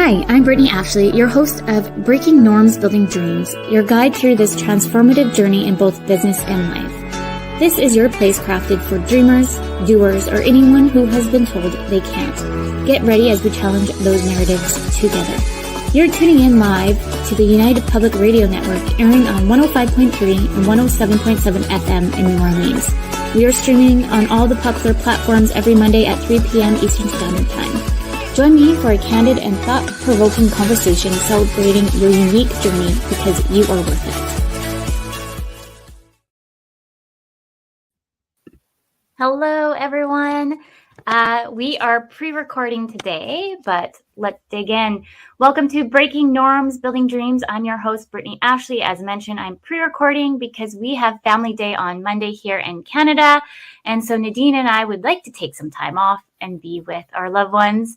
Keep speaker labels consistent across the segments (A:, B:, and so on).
A: Hi, I'm Brittney Ashley, your host of Breaking Norms, Building Dreams, your guide through this transformative journey in both business and life. This is your place crafted for dreamers, doers, or anyone who has been told they can't. Get ready as we challenge those narratives together. You're tuning in live to the United Public Radio Network, airing on 105.3 and 107.7 FM in New Orleans. We are streaming on all the popular platforms every Monday at 3 p.m. Eastern Standard Time. Join me for a candid and thought-provoking conversation celebrating your unique journey because you are worth it. Hello, everyone. We are pre-recording today, but let's dig in. Welcome to Breaking Norms, Building Dreams. I'm your host, Brittney Ashley. As mentioned, I'm pre-recording because we have Family Day on Monday here in Canada. And so Nadine and I would like to take some time off and be with our loved ones.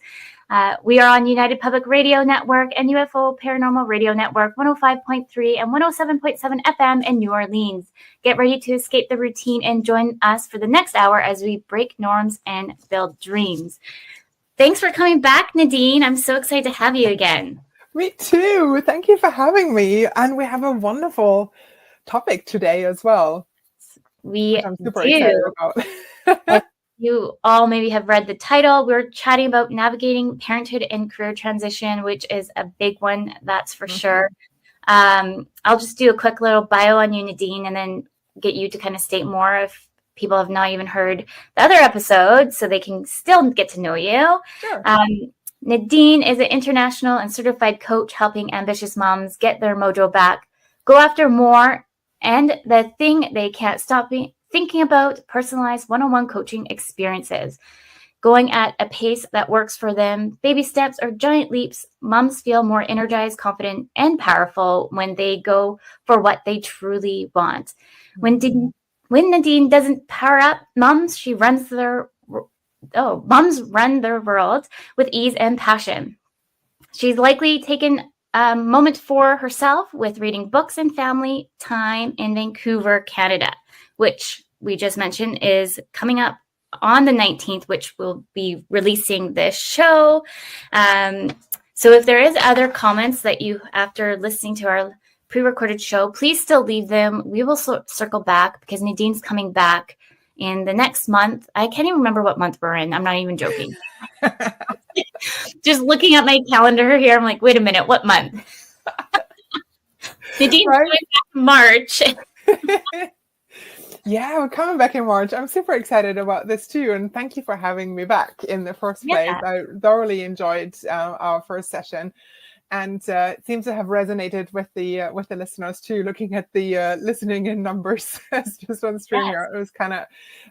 A: We are on United Public Radio Network and UFO Paranormal Radio Network, 105.3 and 107.7 FM in New Orleans. Get ready to escape the routine and join us for the next hour as we break norms and build dreams. Thanks for coming back, Nadine. I'm so excited to have you again.
B: Me too. Thank you for having me. And we have a wonderful topic today as well. I'm super excited about.
A: You all maybe have read the title. We're chatting about navigating parenthood and career transition, which is a big one, that's for sure. I'll just do a quick little bio on you, Nadine, and then get you to kind of state more if people have not even heard the other episodes, so they can still get to know you.
B: Sure.
A: Nadine is an international and certified coach helping ambitious moms get their mojo back, go after more, and the thing they can't stop thinking about, personalized one-on-one coaching experiences. Going at a pace that works for them, baby steps or giant leaps, moms feel more energized, confident, and powerful when they go for what they truly want. When Nadine doesn't power up, moms run their world with ease and passion. She's likely taken a moment for herself with reading books and family time in Vancouver, Canada, which we just mentioned is coming up on the 19th, which will be releasing this show. So if there is other comments that you, after listening to our pre-recorded show, please still leave them. We will circle back because Nadine's coming back in the next month. I can't even remember what month we're in. I'm not even joking. Just looking at my calendar here, I'm like, wait a minute, what month? Nadine's coming back in March.
B: Yeah, we're coming back in March. I'm super excited about this too. And thank you for having me back in the first place. I thoroughly enjoyed our first session. And it seems to have resonated with the listeners too, looking at the listening in numbers just on StreamYard. It was kind of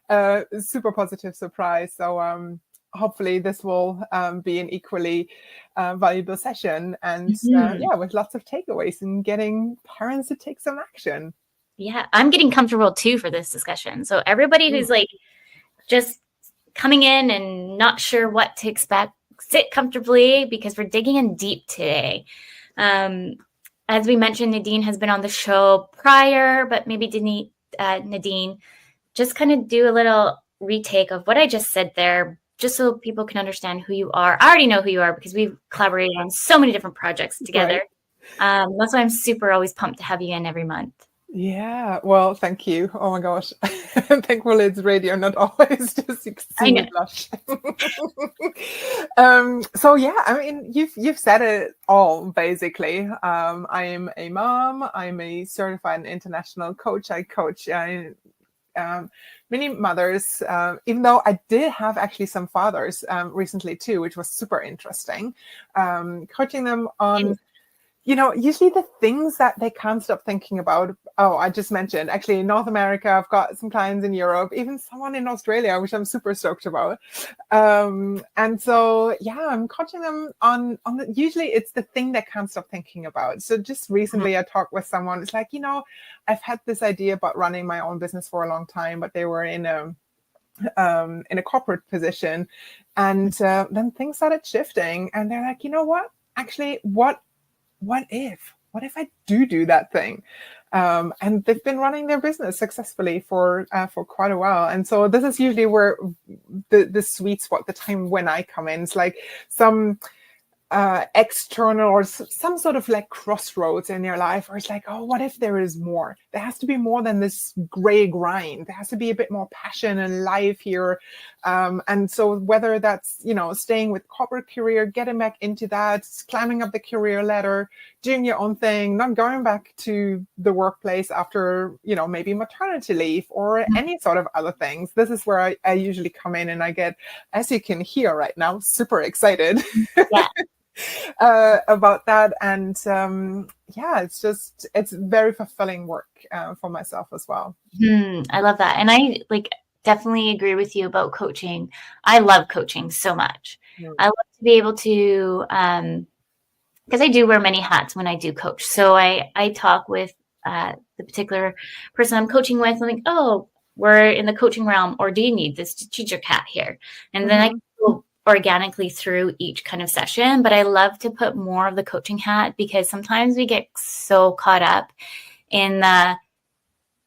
B: a super positive surprise. So hopefully this will be an equally valuable session. And with lots of takeaways and getting parents to take some action.
A: Yeah, I'm getting comfortable too for this discussion. So everybody who's like just coming in and not sure what to expect, sit comfortably because we're digging in deep today. As we mentioned, Nadine has been on the show prior, but maybe Nadine, just kind of do a little retake of what I just said there, just so people can understand who you are. I already know who you are because we've collaborated on so many different projects together. Right. That's why I'm super always pumped to have you in every month.
B: Yeah, well, thank you. Oh my gosh. Thankfully it's radio, not always just extremely blush. So yeah, I mean, you've said it all basically. I'm a mom. I'm a certified international coach. I coach many mothers, even though I did have actually some fathers recently too, which was super interesting. Coaching them on usually the things that they can't stop thinking about. Oh, I just mentioned, actually in North America, I've got some clients in Europe, even someone in Australia, which I'm super stoked about. And so, I'm coaching them on usually it's the thing they can't stop thinking about. So just recently I talked with someone, it's like, I've had this idea about running my own business for a long time, but they were in a corporate position. And then things started shifting and they're like, you know what, actually, what if I do that thing? And they've been running their business successfully for quite a while. And so this is usually where the sweet spot, the time when I come in. It's like external or some sort of like crossroads in your life where it's like, oh, what if there is more? There has to be more than this gray grind. There has to be a bit more passion and life here. And so whether that's, you know, staying with corporate career, getting back into that, climbing up the career ladder, doing your own thing, not going back to the workplace after, you know, maybe maternity leave or any sort of other things. This is where I usually come in, and I get, as you can hear right now, super excited.
A: Yeah.
B: About that. And yeah, it's very fulfilling work for myself as well.
A: I love that. And I definitely agree with you about coaching. I love coaching so much. I love to be able to, because I do wear many hats when I do coach. So I talk with the particular person I'm coaching with. I'm like, oh, we're in the coaching realm, or do you need this strategic hat here? And then I go organically through each kind of session. But I love to put more of the coaching hat, because sometimes we get so caught up in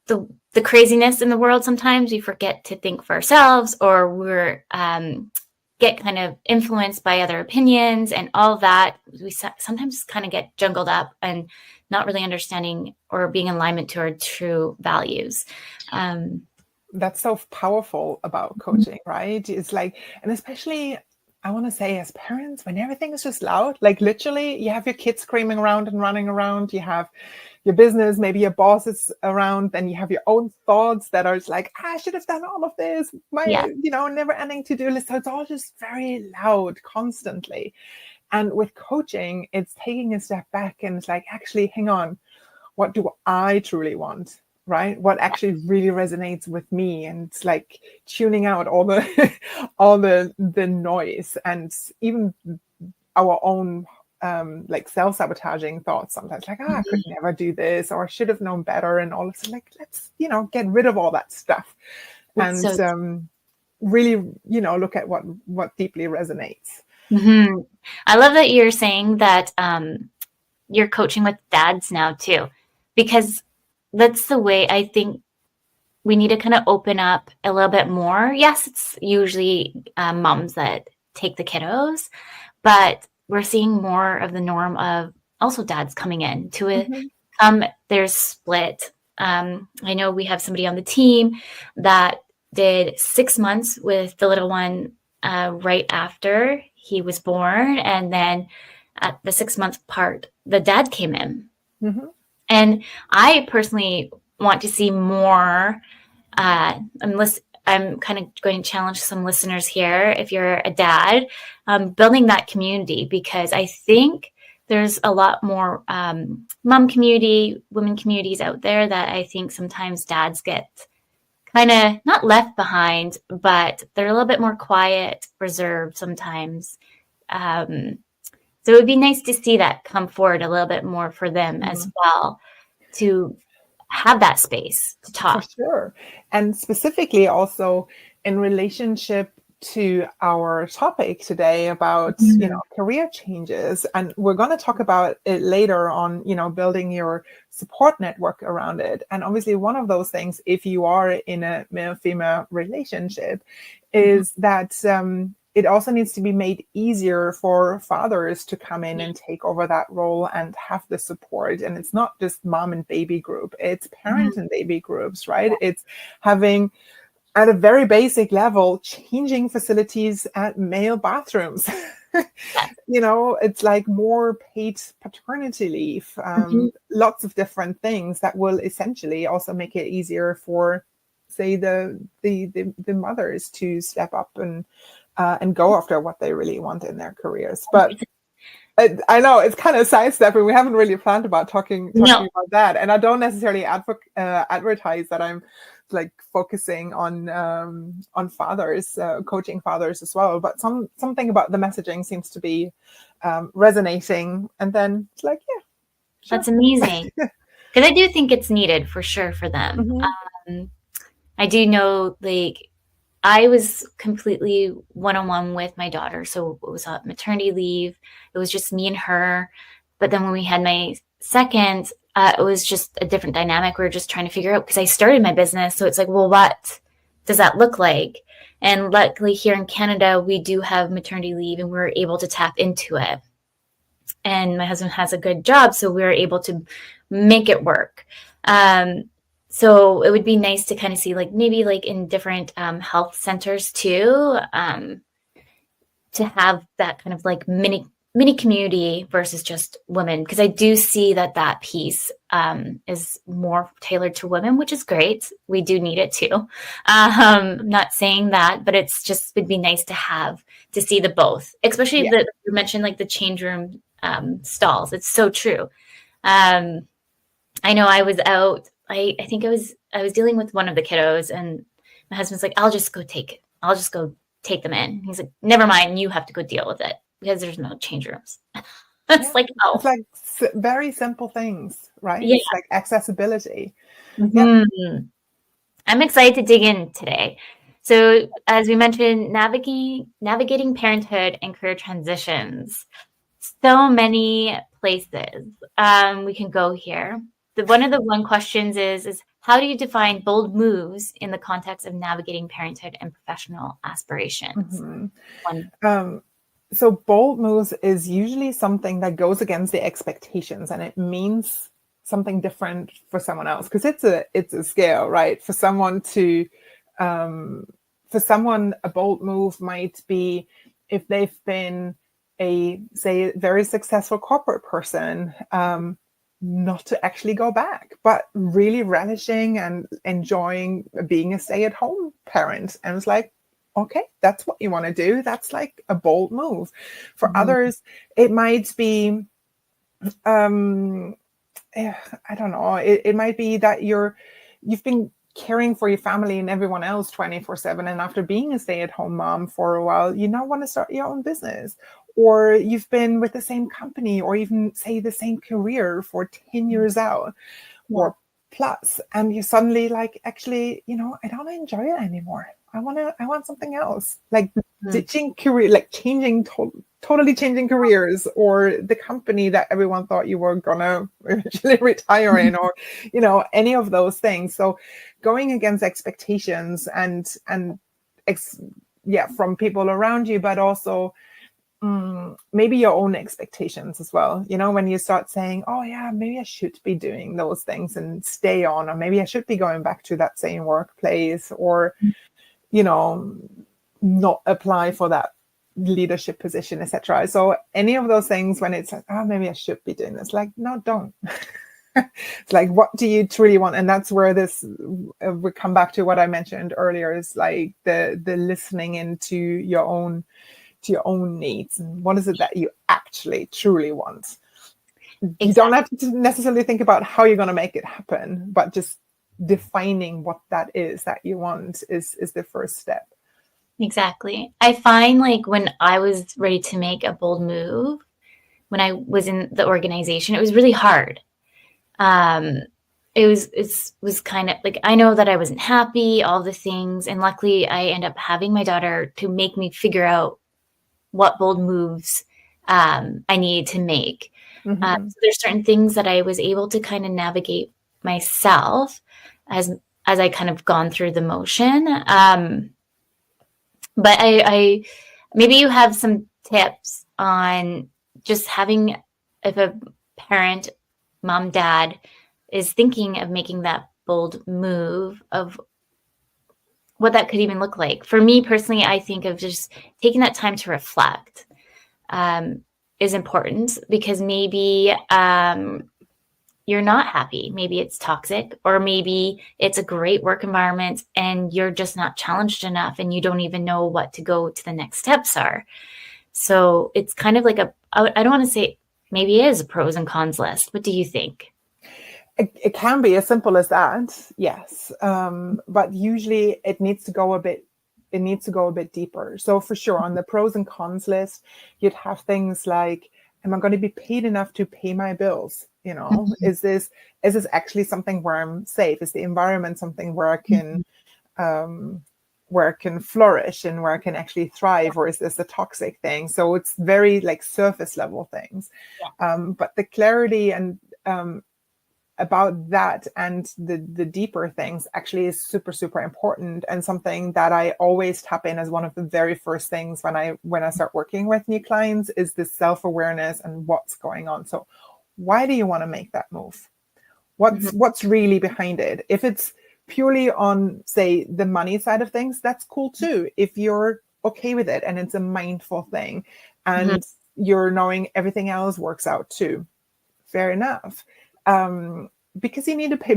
A: the craziness in the world. Sometimes we forget to think for ourselves, or we're get kind of influenced by other opinions and all that. We sometimes kind of get jungled up and not really understanding or being in alignment to our true values.
B: That's so powerful about coaching, right? It's like, and especially I want to say as parents, when everything is just loud, like literally you have your kids screaming around and running around, you have your business, maybe your boss is around, then you have your own thoughts that are like, I should have done all of this, you know, never ending to-do list. So it's all just very loud constantly. And with coaching, it's taking a step back and it's like, actually, hang on, what do I truly want? Right? What actually really resonates with me? And it's like tuning out all the all the noise, and even our own like self-sabotaging thoughts sometimes, like, I could never do this, or I should have known better, and all of this. Like, let's, you know, get rid of all that stuff. That's and really, you know, look at what deeply resonates.
A: I love that you're saying that you're coaching with dads now too, because that's the way I think we need to kind of open up a little bit more. Yes, it's usually moms that take the kiddos, but we're seeing more of the norm of also dads coming in to it. There's split. I know we have somebody on the team that did 6 months with the little one right after he was born. And then at the 6-month part, the dad came in. And I personally want to see more, unless I'm kind of going to challenge some listeners here, if you're a dad, building that community, because I think there's a lot more mom community, women communities out there that I think sometimes dads get kind of not left behind, but they're a little bit more quiet, reserved sometimes. So it would be nice to see that come forward a little bit more for them as well, to have that space to talk.
B: For sure. And specifically also in relationship to our topic today about, you know, career changes. And we're going to talk about it later on, you know, building your support network around it. And obviously one of those things, if you are in a male-female relationship, is that it also needs to be made easier for fathers to come in and take over that role and have the support. And it's not just mom and baby group, it's parent and baby groups, right? It's having, at a very basic level, changing facilities at male bathrooms. You know, it's like more paid paternity leave, lots of different things that will essentially also make it easier for, say, the mothers to step up and go after what they really want in their careers. But I know it's kind of sidestepping. We haven't really planned about talking about that, and I don't necessarily advertise that I'm like focusing on fathers, coaching fathers as well. But something about the messaging seems to be resonating, and then it's like, yeah,
A: sure. That's amazing, because I do think it's needed for sure for them. I do know, like, I was completely one-on-one with my daughter. So it was maternity leave. It was just me and her. But then when we had my second, it was just a different dynamic. We were just trying to figure out, because I started my business. So it's like, well, what does that look like? And luckily here in Canada, we do have maternity leave, and we were able to tap into it. and my husband has a good job, so we were able to make it work. So it would be nice to kind of see, like, maybe like in different health centers too, to have that kind of like mini community versus just women, because I do see that piece is more tailored to women, which is great. We do need it too. I'm not saying that, but it's just would be nice to have to see the both, especially that you mentioned like the change room stalls. It's so true. I know I was out. I think I was dealing with one of the kiddos, and my husband's like, I'll just go take them in. He's like, never mind, you have to go deal with it because there's no change rooms. It's like, oh.
B: It's like very simple things, right?
A: Yeah.
B: It's like accessibility.
A: Mm-hmm. I'm excited to dig in today. So as we mentioned, navigating parenthood and career transitions. So many places we can go here. One of the questions is how do you define bold moves in the context of navigating parenthood and professional aspirations?
B: So bold moves is usually something that goes against the expectations, and it means something different for someone else, because it's a scale, right? For someone a bold move might be if they've been a very successful corporate person, not to actually go back, but really relishing and enjoying being a stay-at-home parent. And it's like, okay, that's what you want to do. That's like a bold move. For others, it might be, I don't know, it might be that you've been caring for your family and everyone else 24/7. And after being a stay-at-home mom for a while, you now want to start your own business. Or you've been with the same company or even say the same career for 10 years out or plus. And you suddenly like, actually, I don't enjoy it anymore. I want something else, like ditching career, like totally changing careers, or the company that everyone thought you were gonna eventually retire in, or, any of those things. So going against expectations and from people around you, but also maybe your own expectations as well. When you start saying, oh yeah, maybe I should be doing those things and stay on, or maybe I should be going back to that same workplace, or not apply for that leadership position, etc. So any of those things, when it's like, oh, maybe I should be doing this, like, no, don't. It's like, what do you truly want? And that's where this we come back to what I mentioned earlier, is like the listening into your own needs, and what is it that you actually truly want. Exactly. You don't have to necessarily think about how you're going to make it happen, but just defining what that is that you want is the first step.
A: Exactly. I find like when I was ready to make a bold move, when I was in the organization, it was really hard. It was kind of like, I know that I wasn't happy, all the things. And luckily I end up having my daughter to make me figure out what bold moves I needed to make. So there's certain things that I was able to kind of navigate myself as I kind of gone through the motion. But I maybe you have some tips on just having, if a parent, mom, dad is thinking of making that bold move, of what that could even look like. For me personally, I think of just taking that time to reflect is important, because maybe you're not happy. Maybe it's toxic, or maybe it's a great work environment and you're just not challenged enough and you don't even know what to go to the next steps are. So it's kind of like I don't want to say, maybe it is a pros and cons list. What do you think?
B: It can be as simple as that, yes. But usually it needs to go a bit deeper. So for sure, on the pros and cons list, you'd have things like, am I going to be paid enough to pay my bills? Is this actually something where I'm safe? Is the environment something where I can flourish and where I can actually thrive, or is this a toxic thing? So it's very like surface level things. But the clarity and about that and the deeper things actually is super, super important, and something that I always tap in as one of the very first things when I start working with new clients is this self-awareness and what's going on. So why do you want to make that move? What's really behind it? If it's purely on, say, the money side of things, that's cool too. If you're okay with it and it's a mindful thing and you're knowing everything else works out too, fair enough. Because you need to pay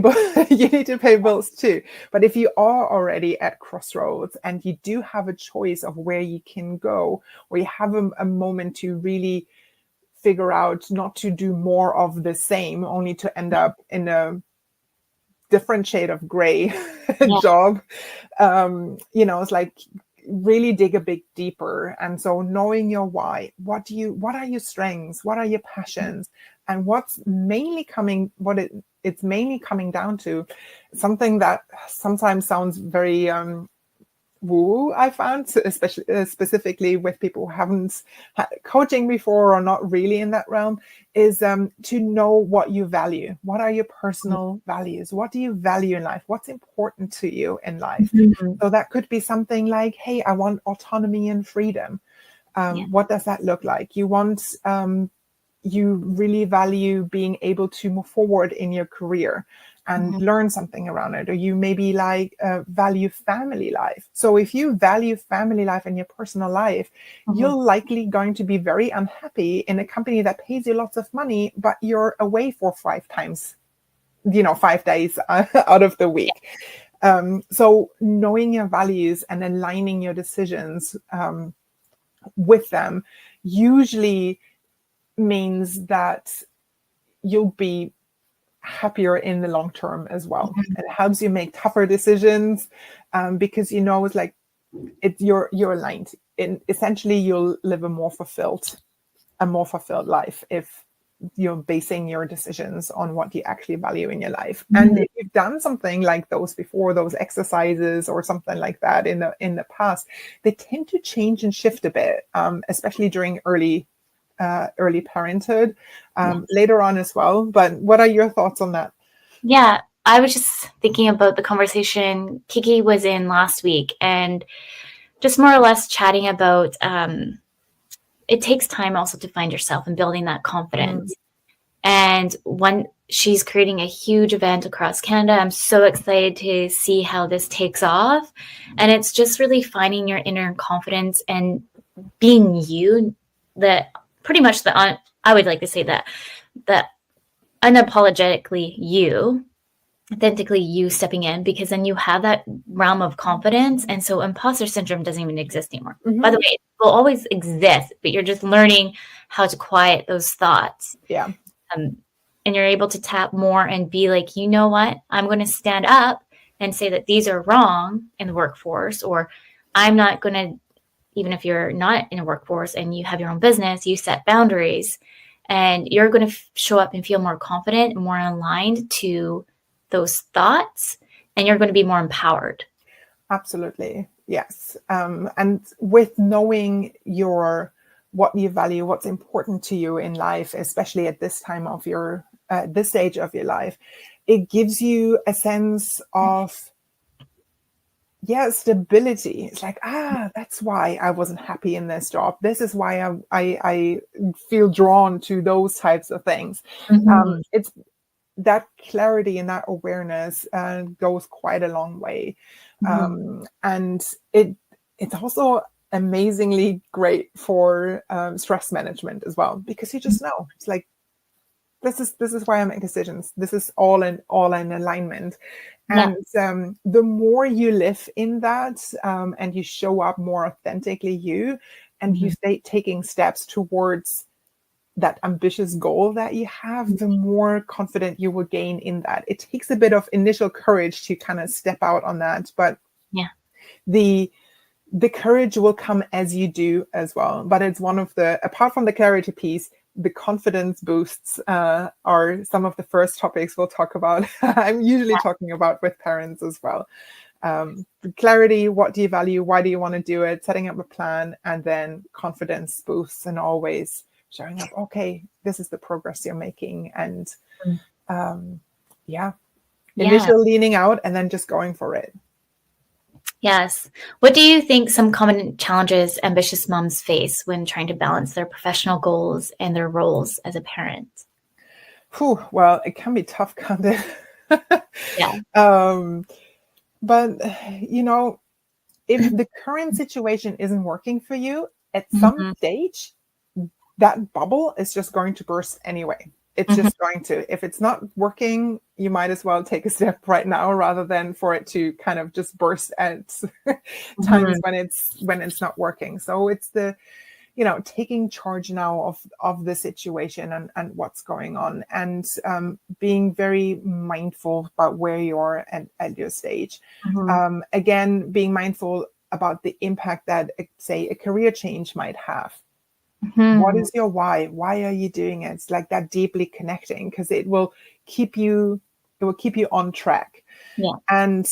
B: you need to pay bills too. But if you are already at crossroads and you do have a choice of where you can go, or you have a moment to really figure out not to do more of the same, only to end up in a different shade of gray job, it's like really dig a bit deeper. And so knowing your why, what are your strengths, what are your passions, and what's mainly coming, it's mainly coming down to, something that sometimes sounds very woo, I found, especially specifically with people who haven't had coaching before or not really in that realm, is to know what you value. What are your personal values? What do you value in life? What's important to you in life? So that could be something like, hey, I want autonomy and freedom. What does that look like? You really value being able to move forward in your career and learn something around it. Or you maybe value family life. So if you value family life in your personal life, you're likely going to be very unhappy in a company that pays you lots of money, but you're away for 5 days out of the week. So knowing your values and aligning your decisions with them usually means that you'll be happier in the long term as well. It helps you make tougher decisions because it's like you're aligned. Essentially, you'll live a more fulfilled life if you're basing your decisions on what you actually value in your life. And if you've done something like those before, those exercises or something like that in the past, they tend to change and shift a bit, especially during early parenthood, later on as well. But what are your thoughts on that?
A: Yeah, I was just thinking about the conversation Kiki was in last week, and just more or less chatting about it takes time also to find yourself and building that confidence. And when she's creating a huge event across Canada, I'm so excited to see how this takes off. And it's just really finding your inner confidence and being you, that pretty much I would like to say that unapologetically you, authentically you stepping in, because then you have that realm of confidence. And so imposter syndrome doesn't even exist anymore. By the way, it will always exist, but you're just learning how to quiet those thoughts.
B: Yeah.
A: And you're able to tap more and be like, you know what, I'm going to stand up and say that these are wrong in the workforce, or I'm not going to, even if you're not in a workforce and you have your own business, you set boundaries, and you're going to show up and feel more confident and more aligned to those thoughts, and you're going to be more empowered.
B: Absolutely. Yes. And with knowing what you value, what's important to you in life, especially at this time of this stage of your life, it gives you a sense of stability. It's like, that's why I wasn't happy in this job. This is why I feel drawn to those types of things. It's that clarity and that awareness goes quite a long way. And it's also amazingly great for stress management as well, because you just know, it's like, this is why I make decisions. This is all in alignment. And the more you live in that, and you show up more authentically you, and you stay taking steps towards that ambitious goal that you have, the more confident you will gain in that. It takes a bit of initial courage to kind of step out on that, but the courage will come as you do as well. But it's one of apart from the clarity piece, the confidence boosts are some of the first topics we'll talk about. I'm usually talking about with parents as well. Clarity, what do you value? Why do you want to do it? Setting up a plan, and then confidence boosts, and always showing up, okay, this is the progress you're making. And Yeah.
A: Yeah.
B: Initial leaning out and then just going for it.
A: Yes. What do you think some common challenges ambitious moms face when trying to balance their professional goals and their roles as a parent?
B: Whew, well, it can be tough, can't it?
A: Yeah.
B: But, you know, if the current situation isn't working for you, at some
A: Mhm.
B: stage, that bubble is just going to burst anyway. It's
A: Mhm.
B: just going to. If it's not working, you might as well take a step right now rather than for it to kind of just burst at times
A: Mhm.
B: when it's not working. So it's the, taking charge now of the situation and what's going on, and being very mindful about where you are at your stage.
A: Mhm.
B: Again, being mindful about the impact that, say, a career change might have. What
A: Mhm.
B: is your why? Why are you doing it? It's like that deeply connecting, because it will keep you on track.
A: Yeah.
B: And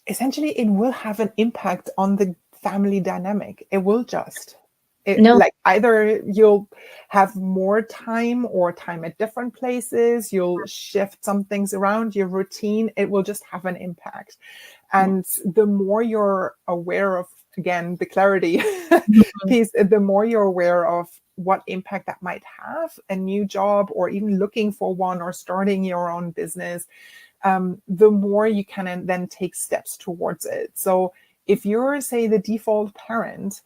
B: essentially it will have an impact on the family dynamic. It will just
A: No.
B: like either you'll have more time or time at different places, you'll shift some things around your routine, it will just have an impact. And the more you're aware of, again, the clarity
A: Mhm.
B: piece, the more you're aware of what impact that might have, a new job or even looking for one or starting your own business, the more you can then take steps towards it. So if you're, say, the default parent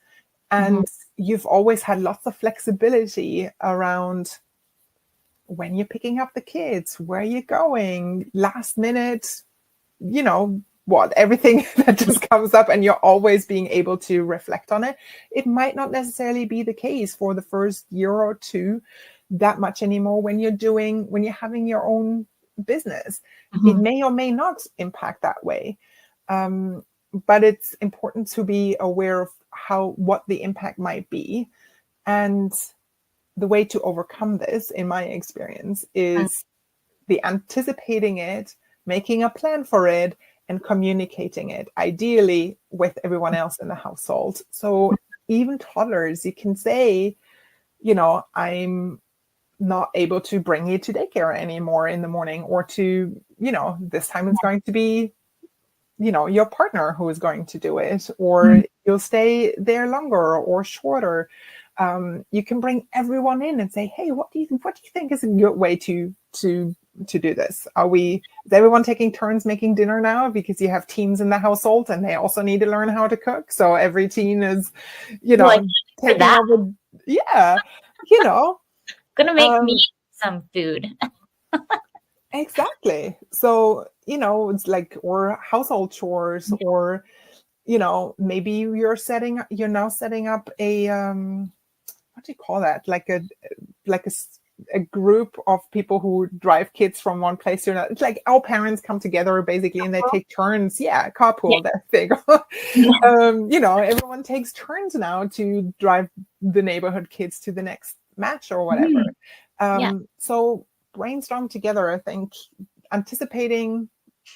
A: Mhm.
B: and you've always had lots of flexibility around when you're picking up the kids, where you're going, last minute, everything that just comes up, and you're always being able to reflect on it, it might not necessarily be the case for the first year or two that much anymore when you're having your own business. It
A: Mhm.
B: may or may not impact that way. But it's important to be aware of what the impact might be. And the way to overcome this, in my experience, is the anticipating it, making a plan for it, and communicating it, ideally with everyone else in the household. So even toddlers, you can say, I'm not able to bring you to daycare anymore in the morning, or to, this time it's going to be, your partner who is going to do it, or you'll stay there longer or shorter. You can bring everyone in and say, hey, what do you think is a good way to do this? Is everyone taking turns making dinner now, because you have teens in the household and they also need to learn how to cook? So every teen is,
A: Like for
B: taking
A: that,
B: over. Yeah, you know,
A: gonna make me
B: um,
A: some food.
B: exactly. So, it's like, or household chores, or, maybe you're now setting up a, what do you call that? Like a group of people who drive kids from one place to another. It's like all parents come together basically and they take turns. Yeah,
A: Yeah.
B: carpool, that thing. Everyone takes turns now to drive the neighborhood kids to the next match or whatever.
A: Mhm. Yeah.
B: So brainstorm together. I think anticipating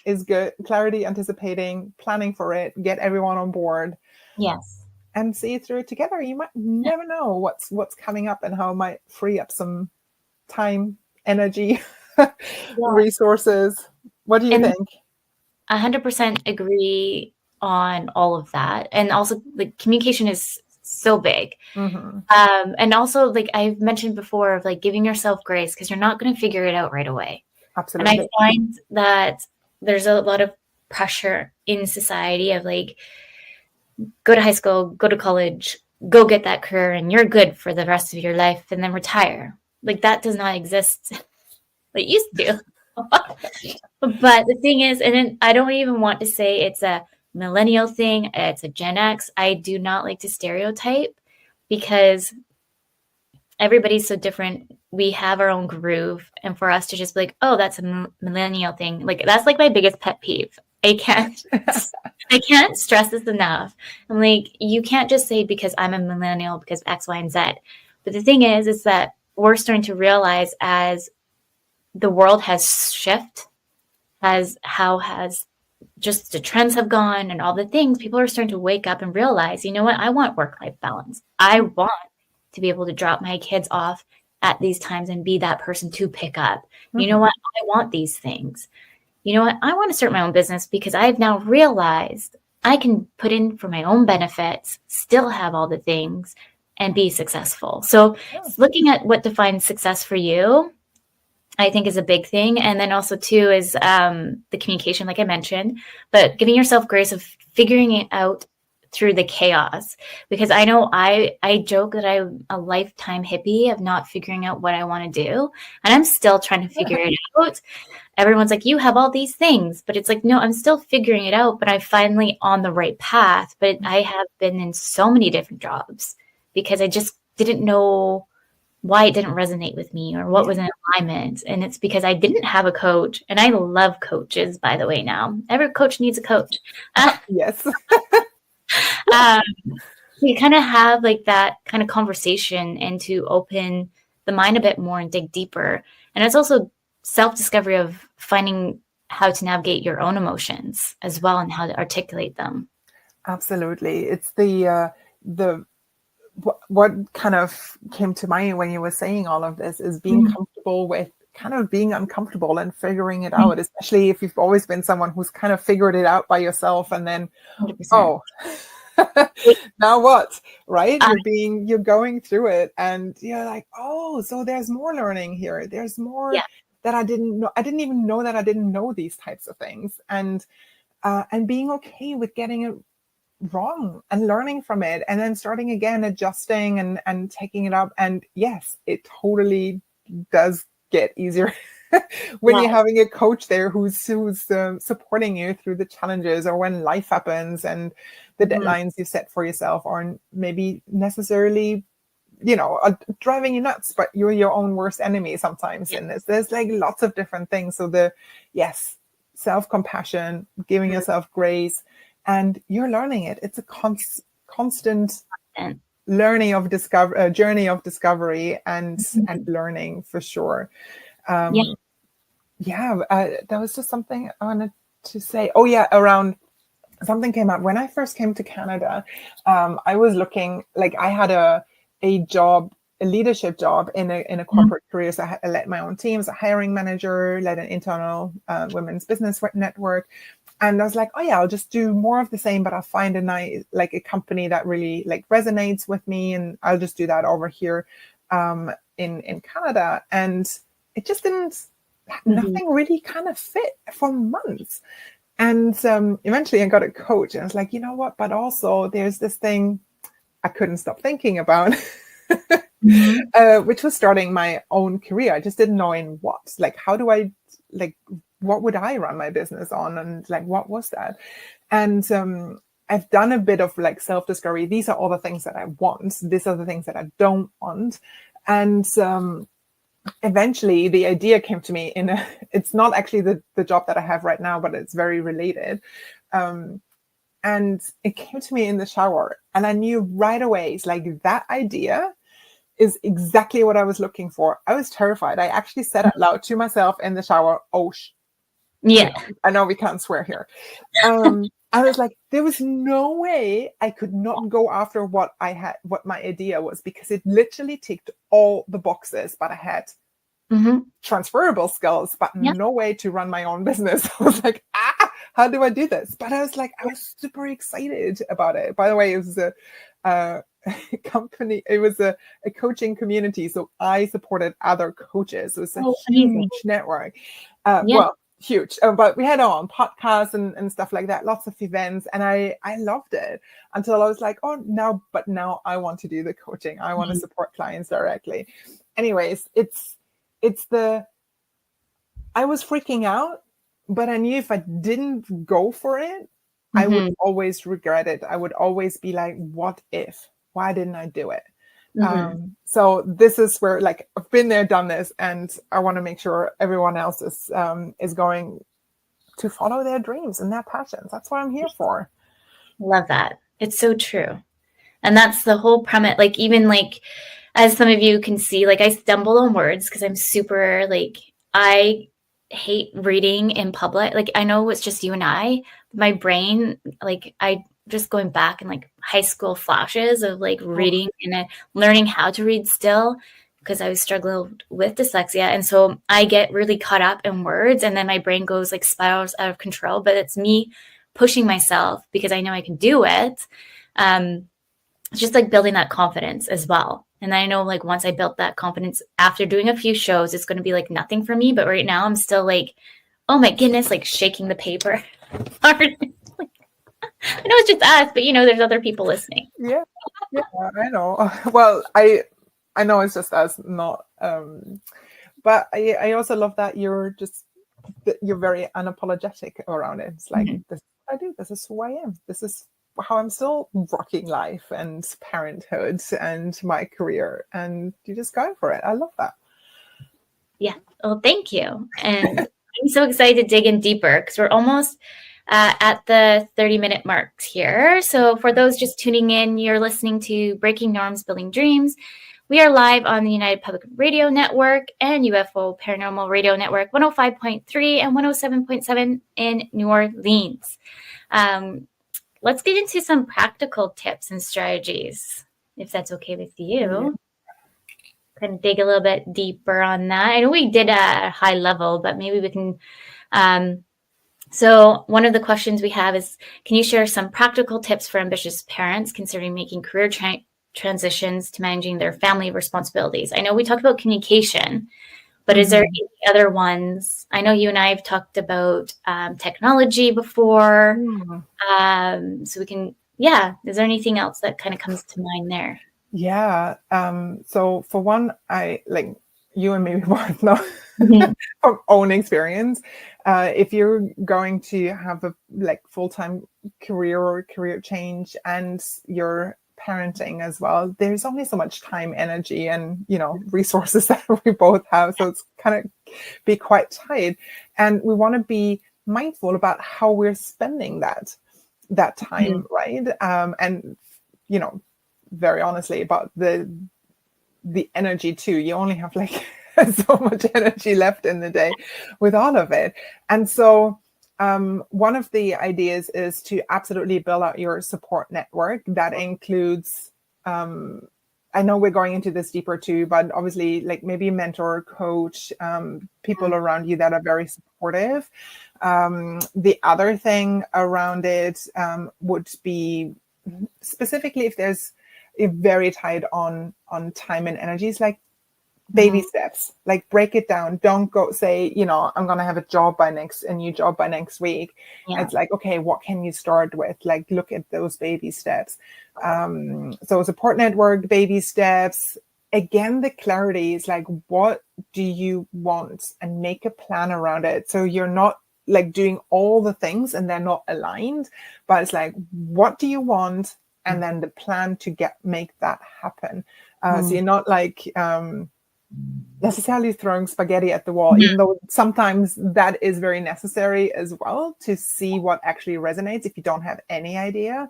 B: is good. Clarity, anticipating, planning for it, get everyone on board,
A: Yes.
B: and see it through together. You might never know what's coming up and how it might free up some time, energy,
A: Yeah.
B: resources. What do you
A: And
B: think?
A: 100% agree on all of that. And also, like, communication is so big.
B: Mm-hmm.
A: And also, like I've mentioned before, of like giving yourself grace, because you're not going to figure it out right away. And I
B: Absolutely.
A: find that there's a lot of pressure in society of like, go to high school, go to college, go get that career, and you're good for the rest of your life, and then retire. Like that does not exist like it used to. But the thing is, and then I don't even want to say it's a millennial thing, it's a Gen X. I do not like to stereotype, because everybody's so different. We have our own groove. And for us to just be like, oh, that's a millennial thing, like that's like my biggest pet peeve. I can't stress this enough. I'm like, you can't just say because I'm a millennial because X, Y, and Z. But the thing is that we're starting to realize, as the world has shifted, has just the trends have gone and all the things, people are starting to wake up and realize, you know what, I want work-life balance. I want to be able to drop my kids off at these times and be that person to pick up.
B: Mm-hmm.
A: You know what? I want these things. You know what? I want to start my own business because I've now realized I can put in for my own benefits, still have all the things, and be successful. So looking at what defines success for you, I think is a big thing. And then also too is the communication, like I mentioned, but giving yourself grace of figuring it out through the chaos. Because I know I joke that I'm a lifetime hippie of not figuring out what I want to do. And I'm still trying to figure it out. Everyone's like, you have all these things, but it's like, no, I'm still figuring it out, but I'm finally on the right path. But I have been in so many different jobs because I just didn't know why it didn't resonate with me or what was in alignment. And it's because I didn't have a coach. And I love coaches, by the way, now. Every coach needs a coach.
B: Yes.
A: You kind of have like that kind of conversation and to open the mind a bit more and dig deeper. And it's also self-discovery of finding how to navigate your own emotions as well and how to articulate them.
B: Absolutely. It's what kind of came to mind when you were saying all of this is being comfortable with kind of being uncomfortable and figuring it out, especially if you've always been someone who's kind of figured it out by yourself and then,
A: 100%.
B: now what, right? You're going through it and you're like, oh, so there's more learning here. There's more that I didn't know. I didn't even know that I didn't know these types of things. And being okay with getting it wrong and learning from it and then starting again, adjusting and taking it up. And yes, it totally does get easier when you're having a coach there who's supporting you through the challenges or when life happens and the deadlines you set for yourself aren't maybe necessarily, driving you nuts, but you're your own worst enemy sometimes in this. There's like lots of different things. So self-compassion, giving yourself grace, and you're learning it. It's a constant journey of discovery and learning for sure. That was just something I wanted to say. Oh yeah, around something came up when I first came to Canada. I was looking, like I had a leadership job in a corporate career. So I led my own teams, a hiring manager, led an internal women's business network. And I was like, oh yeah, I'll just do more of the same, but I'll find a company that really like resonates with me. And I'll just do that over here in Canada. And it just nothing really kind of fit for months. And eventually I got a coach and I was like, you know what? But also there's this thing I couldn't stop thinking about, which was starting my own career. I just didn't know in what, like, how do I, like, what would I run my business on? And like, what was that? And I've done a bit of like self-discovery. These are all the things that I want. These are the things that I don't want. And eventually the idea came to me it's not actually the job that I have right now, but it's very related. And it came to me in the shower and I knew right away, it's like that idea is exactly what I was looking for. I was terrified. I actually said out loud to myself in the shower, I know we can't swear here. I was like, there was no way I could not go after what my idea was, because it literally ticked all the boxes, but I had transferable skills, but no way to run my own business. I was like, how do I do this? But I was super excited about it. By the way, it was a company, it was a coaching community. So I supported other coaches. It was a huge network. Well, huge. But we had our own podcasts and stuff like that, lots of events. And I loved it until I was like, now I want to do the coaching. I want to support clients directly. Anyways, I was freaking out, but I knew if I didn't go for it, I would always regret it. I would always be like, what if? Why didn't I do it? So this is where, like, I've been there, done this, and I want to make sure everyone else is going to follow their dreams and their passions. That's what I'm here for.
A: Love that. It's so true. And that's the whole premise. Like, even like, as some of you can see, like, I stumble on words because I'm super, like, I hate reading in public. Like, I know it's just you and I, my brain, like, I just going back in like high school flashes of like reading and learning how to read still because I was struggling with dyslexia. And so I get really caught up in words, and then my brain goes like spirals out of control, but it's me pushing myself because I know I can do it. It's just like building that confidence as well. And I know like once I built that confidence after doing a few shows, it's going to be like nothing for me. But right now I'm still like, oh my goodness, like shaking the paper. I know it's just us, but there's other people listening.
B: Yeah, I know. Well, I know it's just us, not. But I also love that you're very unapologetic around it. It's like, this is what I do. This is who I am. This is how I'm still rocking life and parenthood and my career, and you just go for it. I love that.
A: Yeah. Well, thank you. And I'm so excited to dig in deeper because we're almost at the 30-minute marks here. So for those just tuning in, you're listening to Breaking Norms, Building Dreams. We are live on the United Public Radio Network and UFO Paranormal Radio Network 105.3 and 107.7 in New Orleans. Let's get into some practical tips and strategies, if that's okay with you. Yeah. Kind of dig a little bit deeper on that. I know we did a high level, but maybe we can. So one of the questions we have is, can you share some practical tips for ambitious parents considering making career transitions to managing their family responsibilities? I know we talked about communication, but is there any other ones? I know you and I have talked about technology before. So we can, is there anything else that kind of comes to mind there?
B: Yeah. So for one, I like you and me both know from own experience. If you're going to have a full-time career or career change and you're parenting as well, there's only so much time, energy, and resources that we both have. So it's kind of be quite tight, and we want to be mindful about how we're spending that time, right? And very honestly about the energy too. You only have so much energy left in the day with all of it. And so one of the ideas is to absolutely build out your support network. That includes, I know we're going into this deeper too, but obviously maybe a mentor, coach, people around you that are very supportive. The other thing around it would be specifically if very tight on time and energies, baby steps, break it down. Don't go say, I'm going to have a new job by next week. Yeah. It's okay, what can you start with? Look at those baby steps. So support network, baby steps. Again, the clarity is what do you want, and make a plan around it. So you're not doing all the things and they're not aligned, but it's what do you want? And then the plan to make that happen. So you're not necessarily throwing spaghetti at the wall, even though sometimes that is very necessary as well to see what actually resonates if you don't have any idea.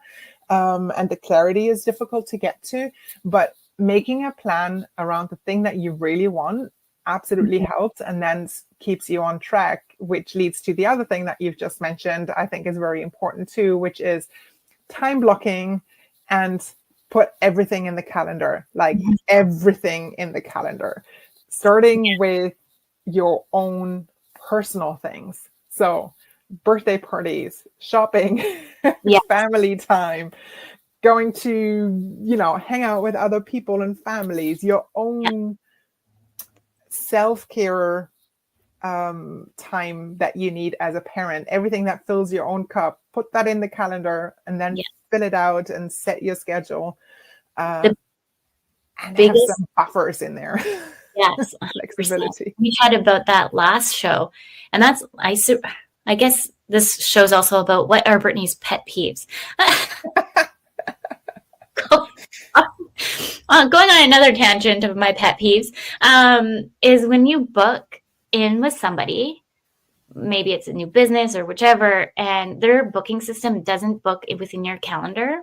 B: And the clarity is difficult to get to, but making a plan around the thing that you really want absolutely helps, and then keeps you on track, which leads to the other thing that you've just mentioned, I think is very important too, which is time blocking and put everything in the calendar, everything in the calendar, starting with your own personal things. So birthday parties, shopping, family time, going to, hang out with other people and families, your own self-care time that you need as a parent, everything that fills your own cup, put that in the calendar and then fill it out and set your schedule. And have some buffers in there.
A: Yes.
B: Flexibility.
A: We chatted about that last show. And that's, I guess this show's also about what are Brittney's pet peeves. Going on another tangent of my pet peeves, is when you book in with somebody, maybe it's a new business or whichever, and their booking system doesn't book it within your calendar,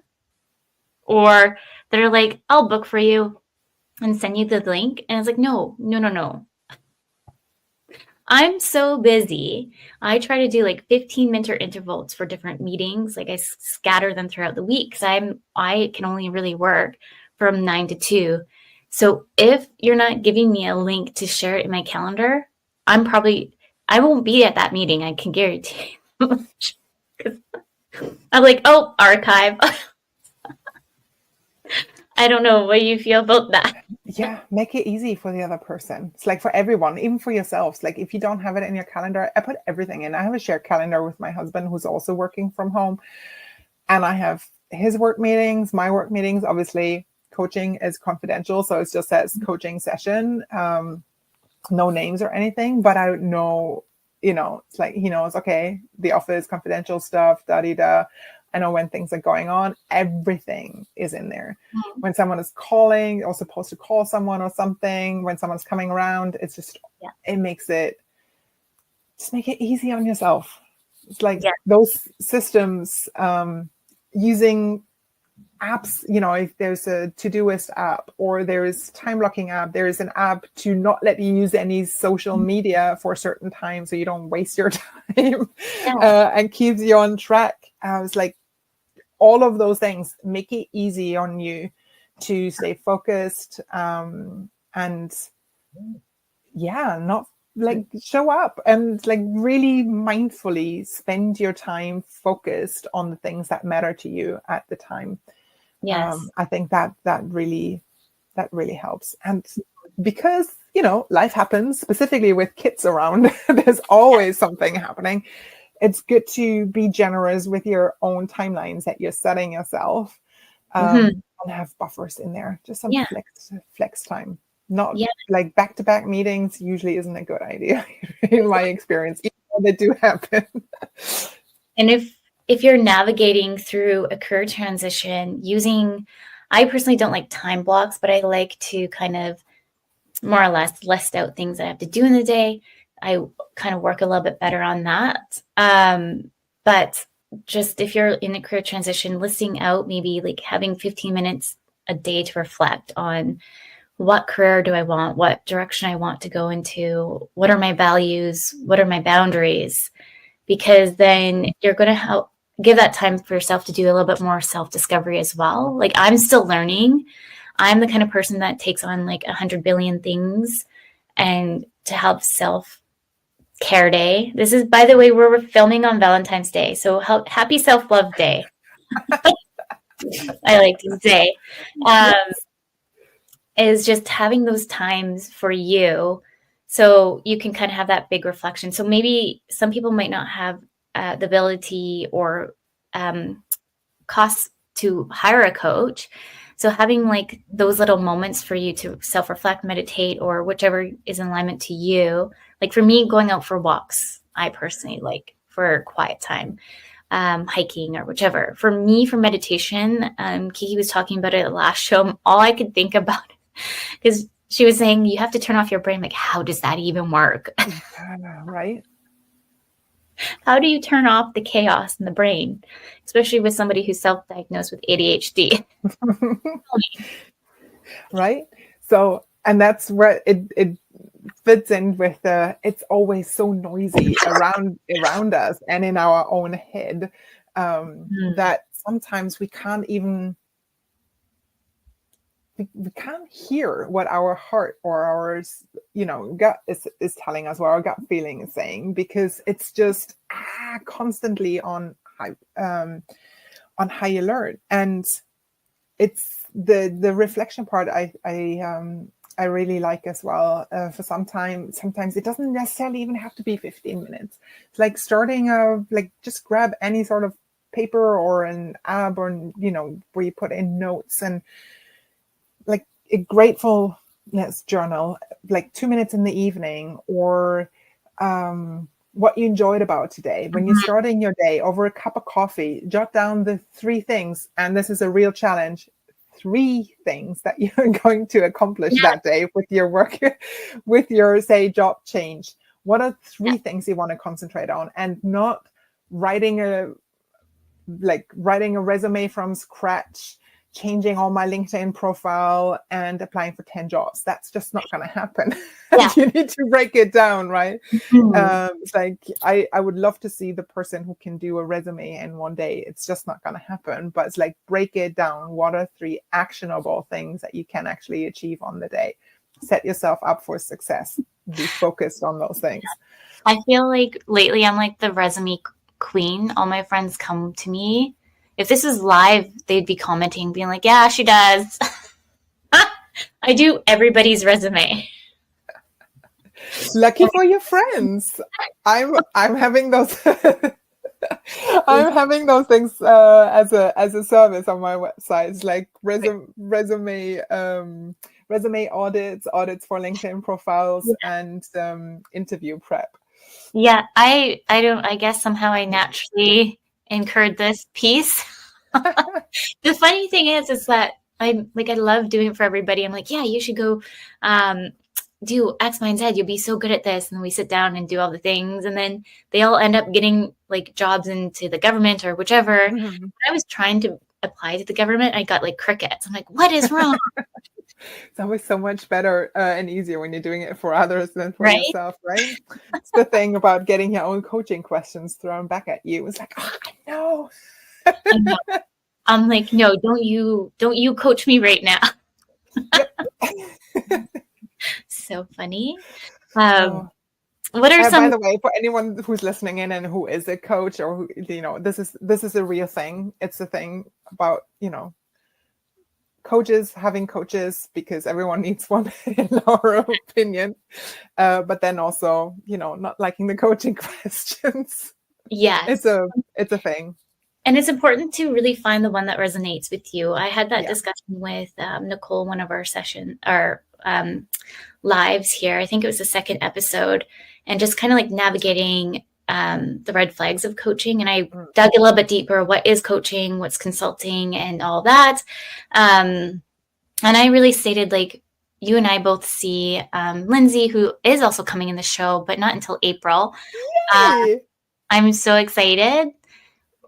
A: or they're like, I'll book for you and send you the link. And it's no. I'm so busy. I try to do 15-minute intervals for different meetings. I scatter them throughout the week because I can only really work from 9 to 2. So if you're not giving me a link to share it in my calendar, I won't be at that meeting. I can guarantee you. I'm like, oh, archive. I don't know what you feel about that.
B: Yeah, make it easy for the other person. It's like for everyone, even for yourselves. Like if you don't have it in your calendar, I put everything in. I have a shared calendar with my husband who's also working from home. And I have his work meetings, my work meetings. Obviously, coaching is confidential. So it just says coaching session, no names or anything. But I know, it's like he knows, okay, the office, confidential stuff, da-di-da. I know when things are going on. Everything is in there. Mm-hmm. When someone is calling or supposed to call someone or something, when someone's coming around, it's just, it makes it, just make it easy on yourself. It's like those systems, using apps, if there's a Todoist app or there's time blocking app, there is an app to not let you use any social media for a certain time so you don't waste your time and keeps you on track. I was like, all of those things make it easy on you to stay focused and not like show up and like really mindfully spend your time focused on the things that matter to you at the time. Yes. I think that really helps. And because, life happens, specifically with kids around, there's always something happening. It's good to be generous with your own timelines that you're setting yourself and have buffers in there, just some flex time. Not like back-to-back meetings usually isn't a good idea in my experience, even though they do happen.
A: And if you're navigating through a career transition I personally don't like time blocks, but I like to kind of more or less list out things I have to do in the day. I kind of work a little bit better on that. But just if you're in a career transition, listing out maybe like having 15 minutes a day to reflect on what career do I want, what direction I want to go into, what are my values, what are my boundaries, because then you're going to give that time for yourself to do a little bit more self-discovery as well. Like I'm still learning. I'm the kind of person that takes on like 100 billion things, and to help self-care day. This is, by the way, we're filming on Valentine's Day. So happy self-love day. I like to say. Is just having those times for you so you can kind of have that big reflection. So maybe some people might not have the ability or costs to hire a coach. So having like those little moments for you to self-reflect, meditate, or whichever is in alignment to you. Like for me, going out for walks, I personally like for quiet time, hiking or whichever. For me, for meditation, Kiki was talking about it at the last show. All I could think about, because she was saying you have to turn off your brain. Like, how does that even work?
B: Right.
A: How do you turn off the chaos in the brain, especially with somebody who's self-diagnosed with ADHD?
B: Right. So, and that's where it fits in with it's always so noisy around us and in our own head that sometimes we can't even we can't hear what our heart or our gut is telling us, what our gut feeling is saying, because it's just constantly on high alert. And it's the reflection part I really like as well. For sometimes it doesn't necessarily even have to be 15 minutes. It's like starting just grab any sort of paper or an app or where you put in notes and like a gratefulness journal, like 2 minutes in the evening, or what you enjoyed about today. When you're starting your day over a cup of coffee, jot down the 3 things, and this is a real challenge, 3 things that you're going to accomplish that day with your work, with your, say, job change. What are 3 things you want to concentrate on, and not writing a resume from scratch, changing all my LinkedIn profile and applying for 10 jobs. That's just not going to happen.
A: Yeah.
B: You need to break it down, right?
A: Mm-hmm.
B: It's like, I would love to see the person who can do a resume in one day. It's just not going to happen. But it's like, break it down. What are 3 actionable things that you can actually achieve on the day? Set yourself up for success. Be focused on those things.
A: I feel like lately I'm like the resume queen. All my friends come to me. If this was live, they'd be commenting, being like, yeah, she does. I do everybody's resume.
B: Lucky for your friends. I'm having those I'm having those things as a service on my website. It's like resume audits for LinkedIn profiles, and interview prep.
A: Yeah, I guess somehow I naturally incurred this piece. The funny thing is that I love doing it for everybody. I'm like, yeah, you should go do X, Y, and Z. You'll be so good at this. And then we sit down and do all the things. And then they all end up getting like jobs into the government or whichever.
B: Mm-hmm.
A: When I was trying to apply to the government, I got like crickets. I'm like, what is wrong?
B: It's always so much better and easier when you're doing it for others than for
A: Right?
B: yourself, right? It's the thing about getting your own coaching questions thrown back at you. It's like, oh, I know.
A: I'm like, no, don't you coach me right now.
B: Yep.
A: So funny.
B: Oh.
A: What are some?
B: By the way, for anyone who's listening in and who is a coach, or who, this is a real thing. It's a thing about, coaches having coaches, because everyone needs one in our opinion. But then also, not liking the coaching questions.
A: Yes.
B: It's a thing.
A: And it's important to really find the one that resonates with you. I had that discussion with Nicole, one of our lives here. I think it was the second episode, and just kind of like navigating the red flags of coaching. And I dug a little bit deeper. What is coaching? What's consulting? And all that. And I really stated, like, you and I both see Lindsay, who is also coming in the show, but not until April. I'm so excited.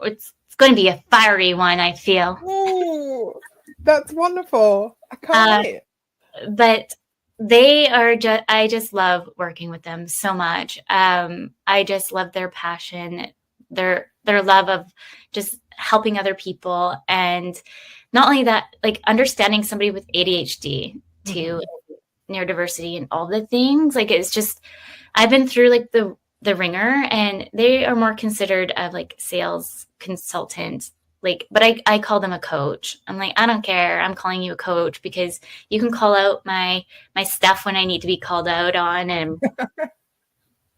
A: It's going to be a fiery one, I feel.
B: Ooh, that's wonderful. I can't wait.
A: But they are I just love working with them so much. I just love their passion, their love of just helping other people. And not only that, like understanding somebody with ADHD too, neurodiversity and all the things. Like, it's just, I've been through like the ringer, and they are more considered of like sales consultant, like, but I call them a coach. I'm like, I don't care. I'm calling you a coach because you can call out my stuff when I need to be called out on, and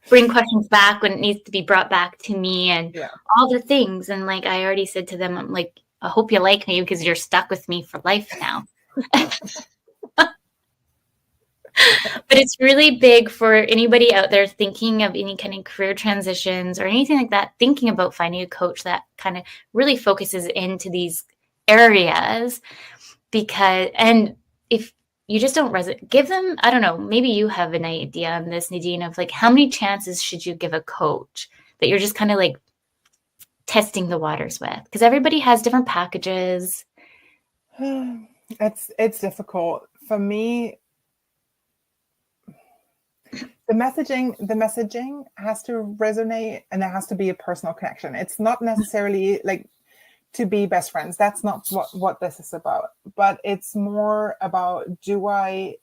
A: bring questions back when it needs to be brought back to me, and all the things. And like, I already said to them, I'm like, I hope you like me because you're stuck with me for life now. But it's really big for anybody out there thinking of any kind of career transitions or anything like that, thinking about finding a coach that kind of really focuses into these areas. And if you just don't give them, I don't know, maybe you have an idea on this, Nadine, of like, how many chances should you give a coach that you're just kind of like testing the waters with? Because everybody has different packages.
B: It's difficult for me. The messaging has to resonate, and there has to be a personal connection. It's not necessarily like to be best friends. That's not what this is about. But it's more about, we're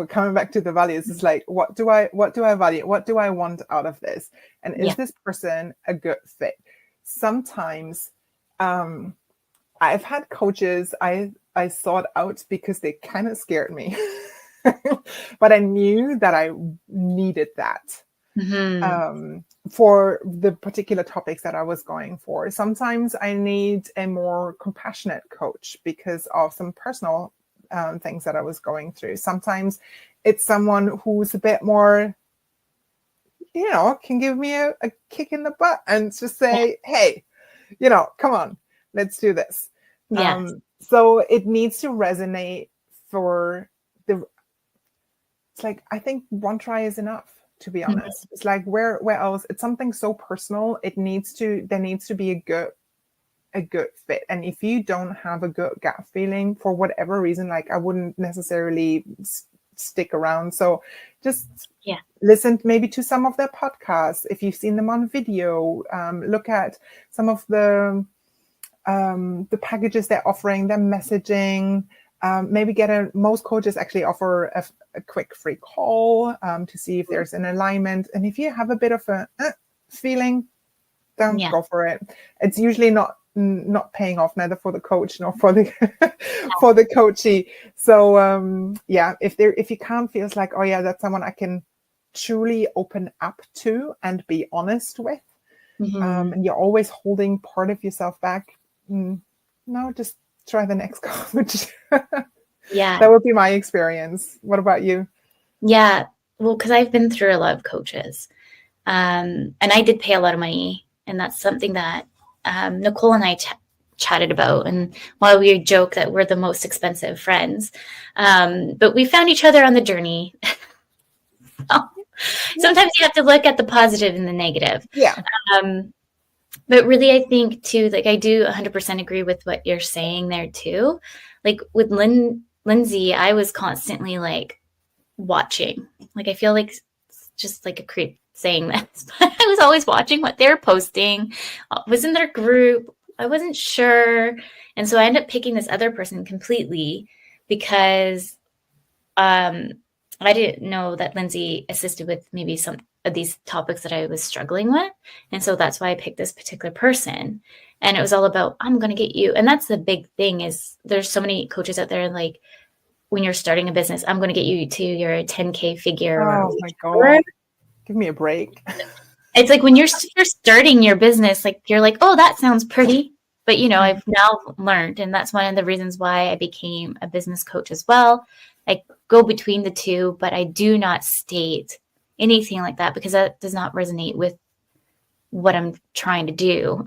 B: coming back to the values. It's like, what do I value? What do I want out of this? And is this person a good fit? Sometimes I've had coaches I sought out because they kind of scared me. But I knew that I needed that for the particular topics that I was going for. Sometimes I need a more compassionate coach because of some personal things that I was going through. Sometimes it's someone who's a bit more, can give me a kick in the butt and just say, hey, come on, let's do this.
A: Yes.
B: So it needs to resonate for it's like, I think one try is enough, to be honest. It's like, where else? It's something so personal. There needs to be a good a good fit. And if you don't have a good gut feeling for whatever reason, like I wouldn't necessarily stick around. So just listen maybe to some of their podcasts. If you've seen them on video, look at some of the packages they're offering, their messaging. Maybe most coaches actually offer a quick free call to see if there's an alignment. And if you have a bit of a feeling, don't go for it. It's usually not paying off, neither for the coach nor for the for the coachee. So if you can't feel like, oh yeah, that's someone I can truly open up to and be honest with, and you're always holding part of yourself back, no, just try the next coach. That would be my experience. What about you?
A: Yeah, well, because I've been through a lot of coaches, and I did pay a lot of money, and that's something that Nicole and I chatted about, and while we joke that we're the most expensive friends, but we found each other on the journey. Sometimes you have to look at the positive and the negative. But really, I think too, like I do 100% agree with what you're saying there too. Like with Lindsay, I was constantly like watching. Like I feel like just like a creep saying this, but I was always watching what they're posting. I was in their group. I wasn't sure. And so I ended up picking this other person completely because I didn't know that Lindsay assisted with maybe some of these topics that I was struggling with. And so that's why I picked this particular person. And it was all about, I'm going to get you. And that's the big thing is there's so many coaches out there, like when you're starting a business, I'm going to get you to your 10K figure.
B: Oh my God. Give me a break.
A: It's like when you're starting your business, like you're like, oh, that sounds pretty. But, you know, I've now learned, and that's one of the reasons why I became a business coach as well. I go between the two, but I do not state anything like that because that does not resonate with what I'm trying to do.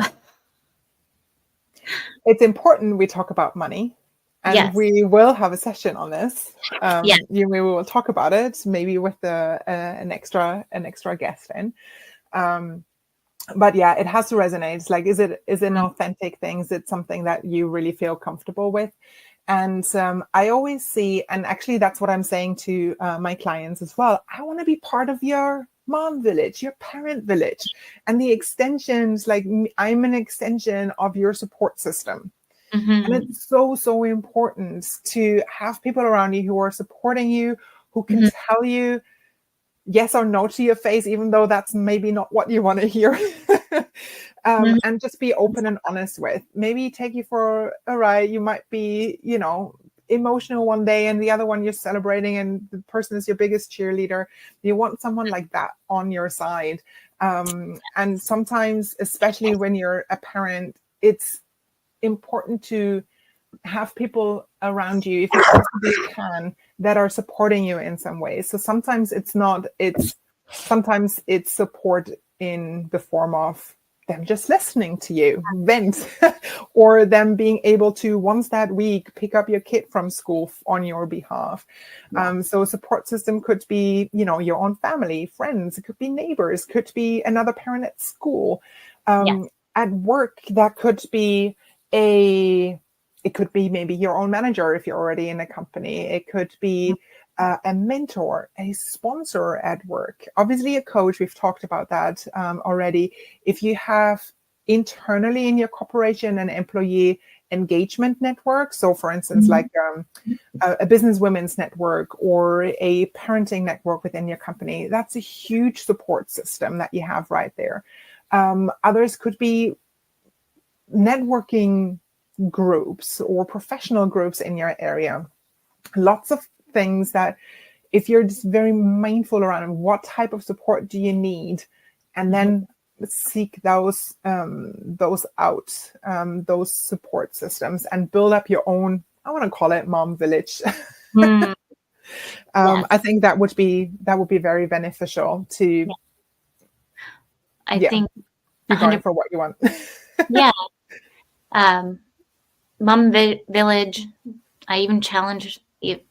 B: It's important we talk about money, and we will have a session on this. We will talk about it, maybe with an extra guest in. But yeah, it has to resonate. It's like, is it an authentic thing? Is it something that you really feel comfortable with? And I always see, and actually that's what I'm saying to my clients as well. I want to be part of your mom village, your parent village, and the extensions, like I'm an extension of your support system. And it's so important to have people around you who are supporting you, who can tell you yes or no to your face, even though that's maybe not what you want to hear. And just be open and honest with. Maybe take you for a ride. You might be, you know, emotional one day and the other one you're celebrating and the person is your biggest cheerleader. You want someone like that on your side. And sometimes, especially when you're a parent, it's important to have people around you, if you possibly can, that are supporting you in some ways. So sometimes sometimes it's support in the form of them just listening to you vent, or them being able to once that week pick up your kid from school on your behalf. So a support system could be, you know, your own family, friends, it could be neighbors, could be another parent at school. At work, that could be it could be maybe your own manager if you're already in a company. It could be a mentor, a sponsor at work. Obviously, a coach, we've talked about that already. If you have internally in your corporation an employee engagement network, so for instance, like a business women's network or a parenting network within your company, that's a huge support system that you have right there. Others could be networking groups or professional groups in your area. Lots of things that if you're just very mindful around what type of support do you need, and then seek those out, those support systems, and build up your own, I want to call it mom village. I think that would be very beneficial to
A: I think
B: be going for what you want.
A: Mom village. I even challenge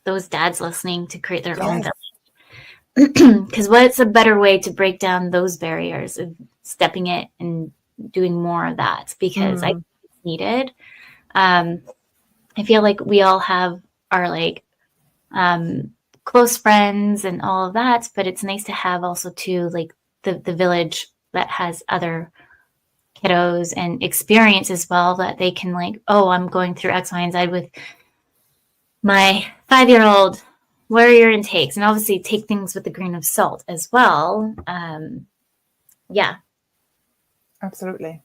A: those dads listening to create their own village. Because what's a better way to break down those barriers of stepping it and doing more of that? Because needed. I feel like we all have our like close friends and all of that, but it's nice to have also too like the village that has other kiddos and experience as well, that they can like, oh, I'm going through X, Y, and Z with my 5-year-old. What are your intakes? And obviously take things with a grain of salt as well. Yeah.
B: Absolutely.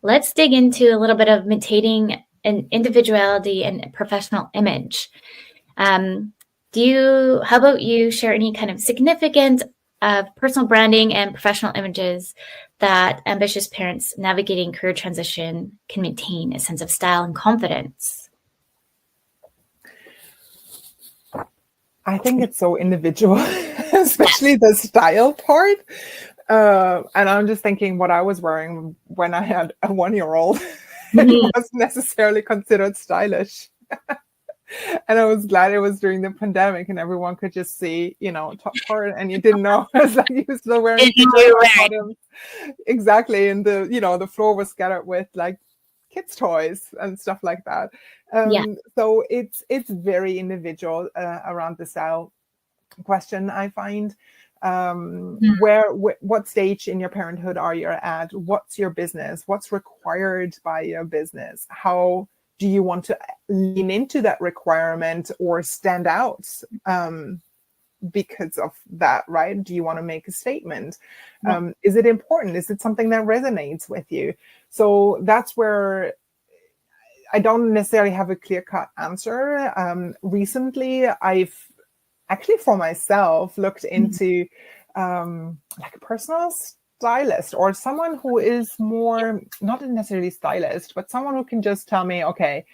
A: Let's dig into a little bit of maintaining an individuality and professional image. How about you share any kind of significant personal branding and professional images that ambitious parents navigating career transition can maintain a sense of style and confidence?
B: I think it's so individual, especially the style part. And I'm just thinking what I was wearing when I had a 1-year-old. It wasn't necessarily considered stylish. And I was glad it was during the pandemic and everyone could just see, top part, and you didn't know. It's like you were still wearing bottoms. Exactly. And the floor was scattered with like kids' toys and stuff like that. So it's very individual around the style question, I find. What stage in your parenthood are you at? What's your business? What's required by your business? How do you want to lean into that requirement or stand out because of that, right? Do you want to make a statement? Is it important? Is it something that resonates with you? So that's where I don't necessarily have a clear-cut answer. Recently, I've actually for myself looked into like a personal stylist or someone who is more, not necessarily stylist, but someone who can just tell me, okay,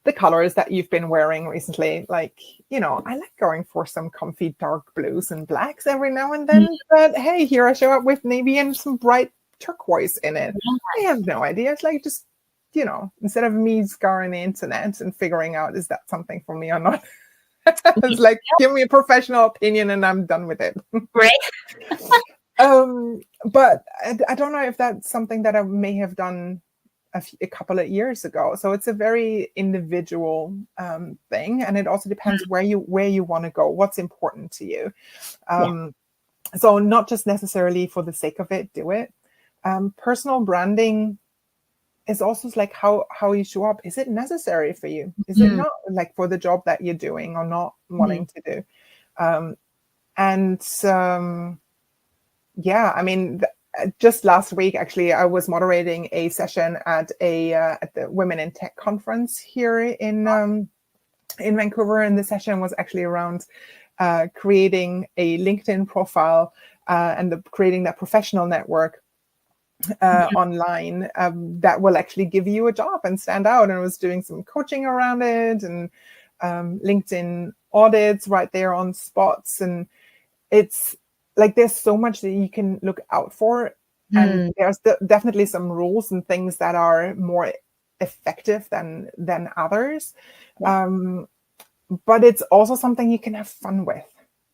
B: the colors that you've been wearing recently, like, I like going for some comfy dark blues and blacks every now and then, but hey, here I show up with navy and some bright turquoise in it. I have no idea. It's like just, instead of me scouring the internet and figuring out, is that something for me or not? It's like, give me a professional opinion and I'm done with it.
A: Right.
B: But I don't know if that's something that I may have done a couple of years ago. So it's a very individual thing. And it also depends where you want to go, what's important to you. So not just necessarily for the sake of it, do it. Personal branding is also like how you show up. Is it necessary for you? Is it not, like for the job that you're doing or not wanting to do? I mean, just last week, actually, I was moderating a session at the Women in Tech conference here in Vancouver, and the session was actually around creating a LinkedIn profile and creating that professional network online that will actually give you a job and stand out. And I was doing some coaching around it and LinkedIn audits right there on spots. And it's like there's so much that you can look out for. And there's definitely some rules and things that are more effective than others. But it's also something you can have fun with.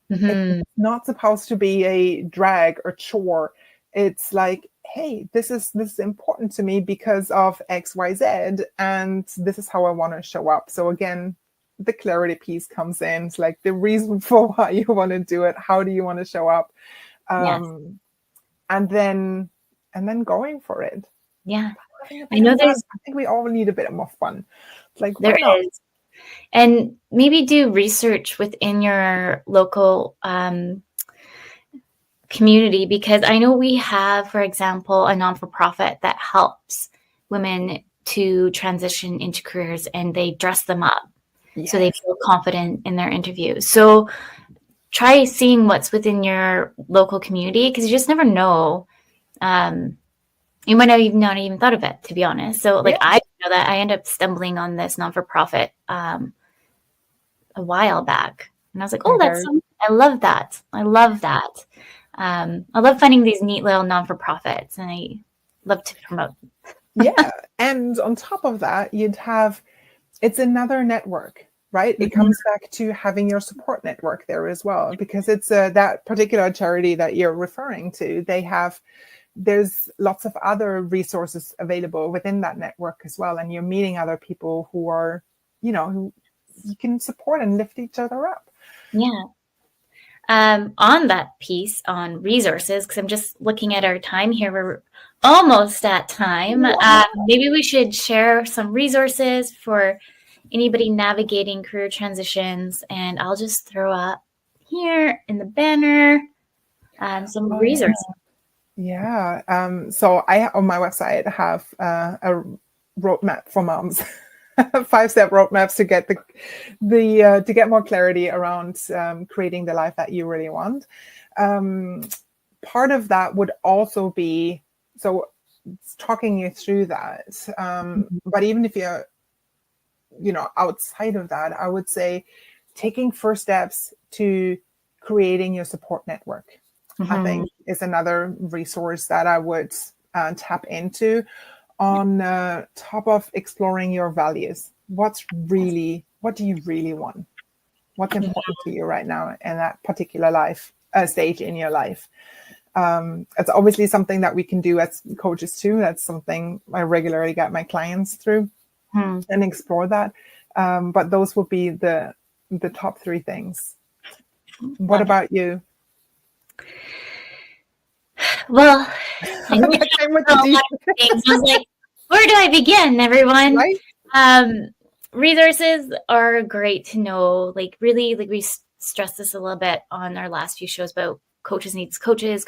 B: It's not supposed to be a drag or chore. It's like, hey, this is important to me because of X, Y, Z, and this is how I want to show up. So again, the clarity piece comes in. It's like the reason for why you want to do it. How do you want to show up? And then going for it.
A: Yeah.
B: I think we all need a bit more fun. It's like,
A: there is. And maybe do research within your local community, because I know we have, for example, a non-for-profit that helps women to transition into careers, and they dress them up so they feel confident in their interviews. So try seeing what's within your local community, because you just never know. You might not even thought of it, to be honest. So like I know that I ended up stumbling on this non-for-profit a while back, and I was like, oh, I love that. I love that. I love finding these neat little non-for-profits, and I love to promote.
B: And on top of that, it's another network, right? It comes back to having your support network there as well, because it's that particular charity that you're referring to. They have there's lots of other resources available within that network as well. And you're meeting other people who are, who you can support and lift each other up.
A: Yeah. On that piece on resources, because I'm just looking at our time here, we're almost at time. Maybe we should share some resources for anybody navigating career transitions, and I'll just throw up here in the banner some resources.
B: Yeah. So I, on my website, have a roadmap for moms. 5-step roadmaps to get to get more clarity around creating the life that you really want. Part of that would also be talking you through that. But even if you're outside of that, I would say taking first steps to creating your support network. I think is another resource that I would tap into. On top of exploring your values, what do you really want? What's important to you right now in that particular life stage in your life? It's obviously something that we can do as coaches too. That's something I regularly get my clients through and explore that. But those would be the top 3 things. What about you?
A: Well, I was like, where do I begin, everyone? Right? Resources are great to know. Like, really, like we stressed this a little bit on our last few shows about coaches needs coaches,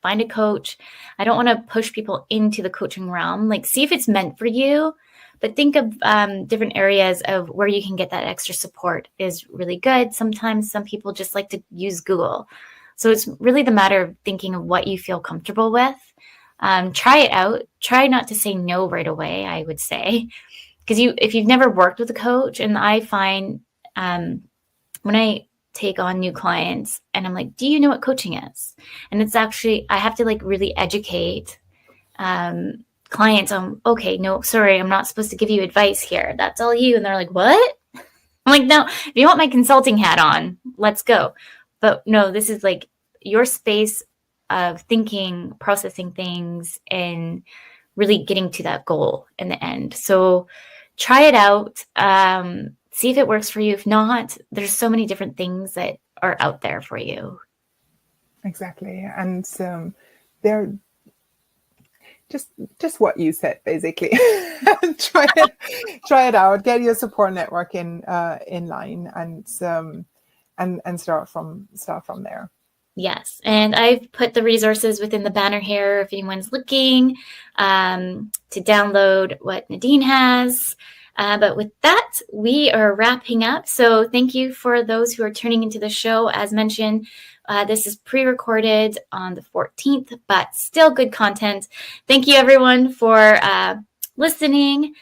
A: find a coach. I don't want to push people into the coaching realm. Like, see if it's meant for you, but think of different areas of where you can get that extra support is really good. Sometimes some people just like to use Google. So it's really the matter of thinking of what you feel comfortable with. Try it out. Try not to say no right away, I would say. Because if you've never worked with a coach, and I find when I take on new clients and I'm like, do you know what coaching is? And it's actually, I have to like really educate clients on, okay, no, sorry, I'm not supposed to give you advice here. That's all you. And they're like, what? I'm like, no, if you want my consulting hat on, let's go. But no, this is like your space of thinking, processing things, and really getting to that goal in the end. So try it out. See if it works for you. If not, there's so many different things that are out there for you.
B: Exactly. And they're just what you said, basically. Try it out, get your support network in line, and start from there.
A: Yes. And I've put the resources within the banner here if anyone's looking to download what Nadine has. But with that, we are wrapping up. So thank you for those who are tuning into the show. As mentioned, this is pre-recorded on the 14th, but still good content. Thank you, everyone, for listening.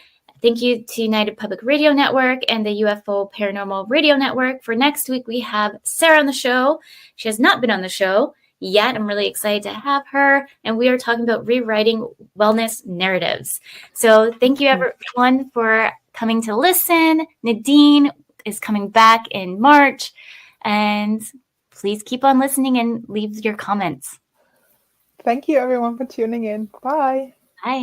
A: Thank you to United Public Radio Network and the UFO Paranormal Radio Network. For next week, we have Sarah on the show. She has not been on the show yet. I'm really excited to have her. And we are talking about rewriting wellness narratives. So thank you, everyone, for coming to listen. Nadine is coming back in March. And please keep on listening and leave your comments.
B: Thank you, everyone, for tuning in. Bye.
A: Bye.